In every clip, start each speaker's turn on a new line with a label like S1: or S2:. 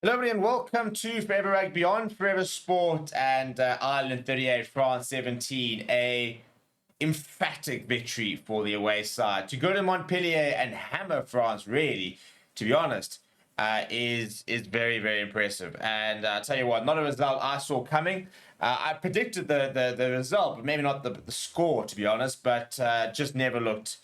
S1: Hello everybody and welcome to Forever Rugby on Forever Sport and Ireland 38, France 17. A emphatic victory for the away side. To go to Montpellier and hammer France, really, to be honest, is very, very impressive. And I'll tell you what, not a result I saw coming. I predicted the result, but maybe not the score, to be honest, but just never looked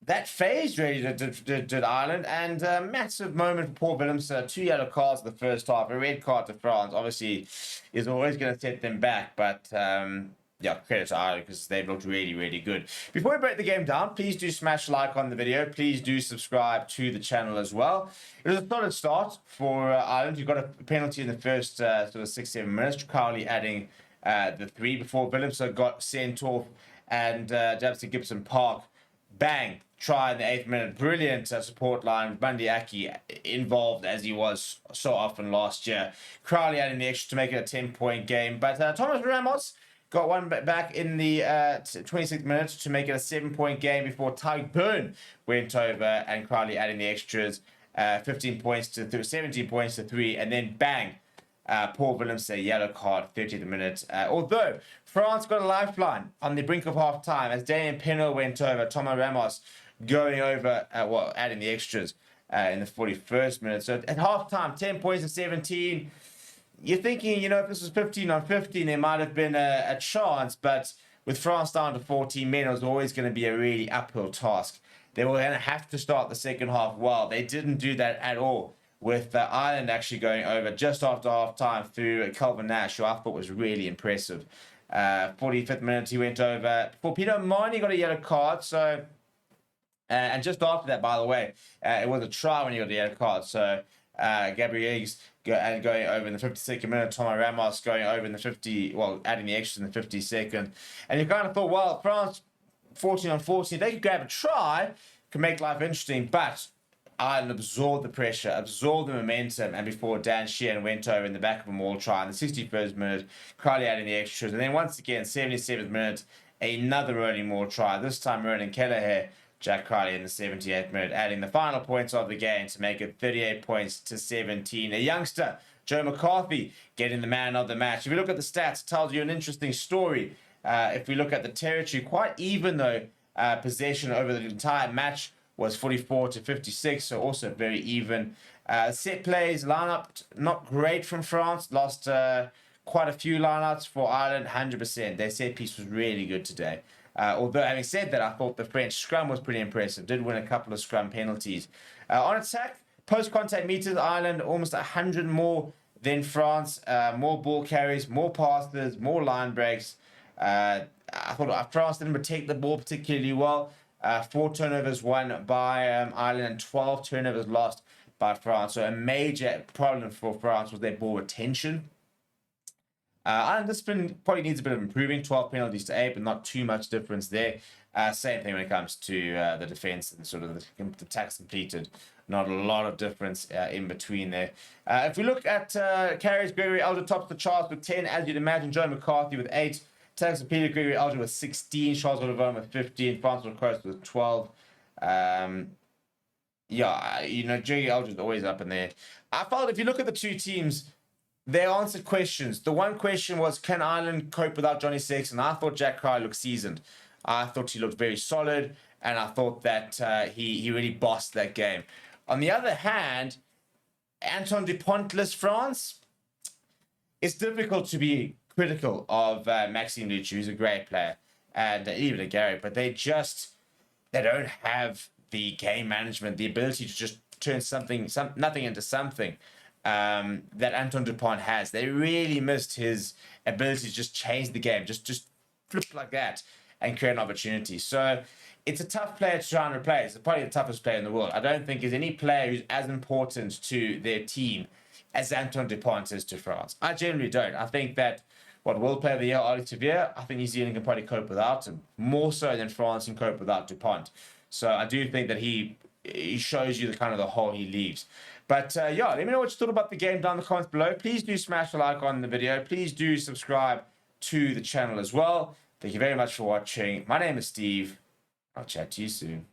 S1: that phase really did Ireland, and a massive moment for Paul Willems. 2 yellow cards in the first half, a red card to France. Obviously, is always going to set them back, but yeah, credit to Ireland because they've looked really, really good. Before we break the game down, please do smash like on the video. Please do subscribe to the channel as well. It was a solid start for Ireland. You got a penalty in the first sort of 6-7 minutes. Currie adding the 3 before Willems got sent off, and Jabson Gibson Park, bang, try in the 8th minute. Brilliant support line. Bundy Aki involved as he was so often last year. Crowley adding the extra to make it a 10-point game. But Thomas Ramos got one back in the 26th minute to make it a 7-point game before Tyke Byrne went over and Crowley adding the extras. 15 points to 17 points to 3. And then bang, Paul Willems a yellow card, 30th minute. Although France got a lifeline on the brink of half time as Damien Penaud went over, Thomas Ramos going over, adding the extras in the 41st minute. So at half time, 10 points to 17. You're thinking, if this was 15 on 15, there might have been a chance, but with France down to 14 men, it was always going to be a really uphill task. They were going to have to start the second half well. They didn't do that at all, with Ireland actually going over just after half-time through Calvin Nash, who I thought was really impressive. 45th minute, he went over. For Peter Marnie got a yellow card, so... and just after that, by the way, it was a try when he got the yellow card. So Gabriel going over in the 52nd minute, Thomas Ramos going over in the 50, adding the extras in the 52nd. And you kind of thought, well, France 14 on 14, they could grab a try, could make life interesting, but Ireland absorbed the pressure, absorbed the momentum, and before Dan Sheehan went over in the back of a maul try in the 61st minute, Crowley adding the extras, and then once again, 77th minute, another early maul try, this time Ronan Kelleher, Jack Crowley in the 78th minute, adding the final points of the game to make it 38 points to 17. A youngster, Joe McCarthy, getting the man of the match. If you look at the stats, it tells you an interesting story. If we look at the territory, quite even though possession over the entire match was 44 to 56, so also very even. Set plays, lineup, not great from France. Lost quite a few lineouts for Ireland, 100%. Their set piece was really good today. Although, having said that, I thought the French scrum was pretty impressive. Did win a couple of scrum penalties. On attack, post-contact meters, Ireland almost 100 more than France. More ball carries, more passes, more line breaks. I thought France didn't protect the ball particularly well. 4 turnovers won by Ireland and 12 turnovers lost by France. So a major problem for France was their ball retention. Ireland discipline probably needs a bit of improving. 12 penalties to 8, but not too much difference there. Same thing when it comes to the defense and sort of the attacks completed. Not a lot of difference in between there. If we look at carries, Gregory Elder tops the charts with 10, as you'd imagine. Joe McCarthy with 8. Tax and Peter Gregory Elder with 16. Charles Oliver with 15. Francois Cross with 12. Gregory Elder is always up in there. I felt if you look at the two teams, they answered questions. The one question was, can Ireland cope without Johnny Sexton? I thought Jack Crowley looked seasoned. I thought he looked very solid, and I thought that he really bossed that game. On the other hand, Antoine Dupont-less France, it's difficult to be critical of Maxime Luchu, who's a great player, and even Gary, but they don't have the game management, the ability to just turn nothing into something. That Antoine Dupont has. They really missed his ability to just change the game, just flip like that and create an opportunity. So it's a tough player to try and replace. It's probably the toughest player in the world. I don't think there's any player who's as important to their team as Antoine Dupont is to France. I generally don't. I think that World Player of the Year, Ali Tavia, I think New Zealand can probably cope without him, more so than France can cope without Dupont. So I do think that he shows you the hole he leaves. But let me know what you thought about the game down in the comments below. Please do smash a like on the video. Please do subscribe to the channel as well. Thank you very much for watching. My name is Steve. I'll chat to you soon.